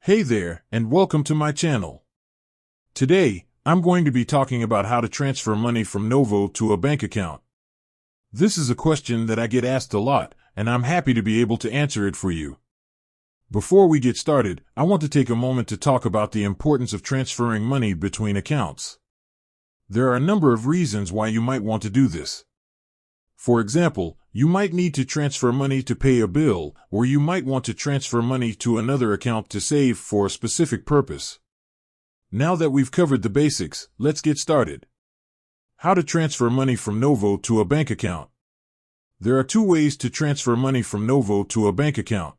Hey there, and welcome to my channel. Today, I'm going to be talking about how to transfer money from Novo to a bank account. This is a question that I get asked a lot, and I'm happy to be able to answer it for you. Before we get started, I want to take a moment to talk about the importance of transferring money between accounts. There are a number of reasons why you might want to do this. For example, you might need to transfer money to pay a bill, or you might want to transfer money to another account to save for a specific purpose. Now that we've covered the basics, let's get started. How to transfer money from Novo to a bank account. There are two ways to transfer money from Novo to a bank account.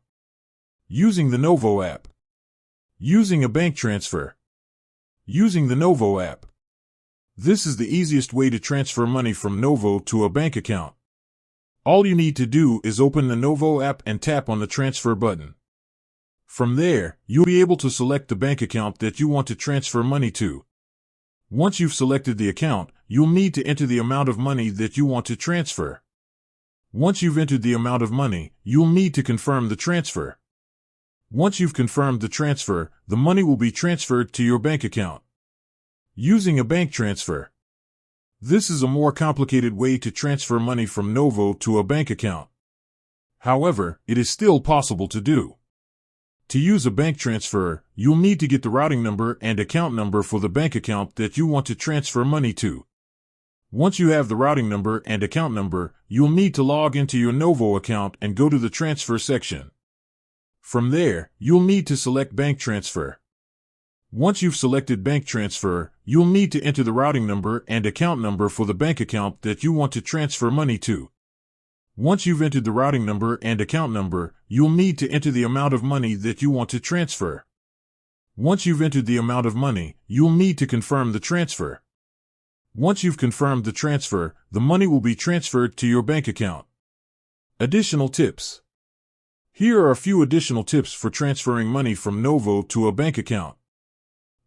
Using the Novo app. Using a bank transfer. Using the Novo app. This is the easiest way to transfer money from Novo to a bank account. All you need to do is open the Novo app and tap on the transfer button. From there, you'll be able to select the bank account that you want to transfer money to. Once you've selected the account, you'll need to enter the amount of money that you want to transfer. Once you've entered the amount of money, you'll need to confirm the transfer. Once you've confirmed the transfer, the money will be transferred to your bank account. Using a bank transfer. This is a more complicated way to transfer money from Novo to a bank account. However, it is still possible to do. To use a bank transfer, you'll need to get the routing number and account number for the bank account that you want to transfer money to. Once you have the routing number and account number, you'll need to log into your Novo account and go to the transfer section. From there, you'll need to select bank transfer. Once you've selected bank transfer, you'll need to enter the routing number and account number for the bank account that you want to transfer money to. Once you've entered the routing number and account number, you'll need to enter the amount of money that you want to transfer. Once you've entered the amount of money, you'll need to confirm the transfer. Once you've confirmed the transfer, the money will be transferred to your bank account. Additional tips. Here are a few additional tips for transferring money from Novo to a bank account.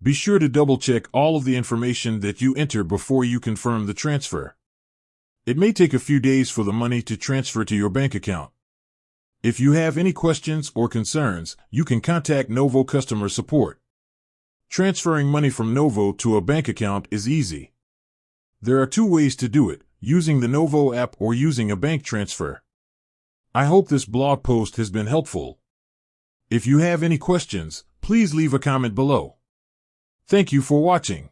Be sure to double-check all of the information that you enter before you confirm the transfer. It may take a few days for the money to transfer to your bank account. If you have any questions or concerns, you can contact Novo customer support. Transferring money from Novo to a bank account is easy. There are two ways to do it, using the Novo app or using a bank transfer. I hope this blog post has been helpful. If you have any questions, please leave a comment below. Thank you for watching.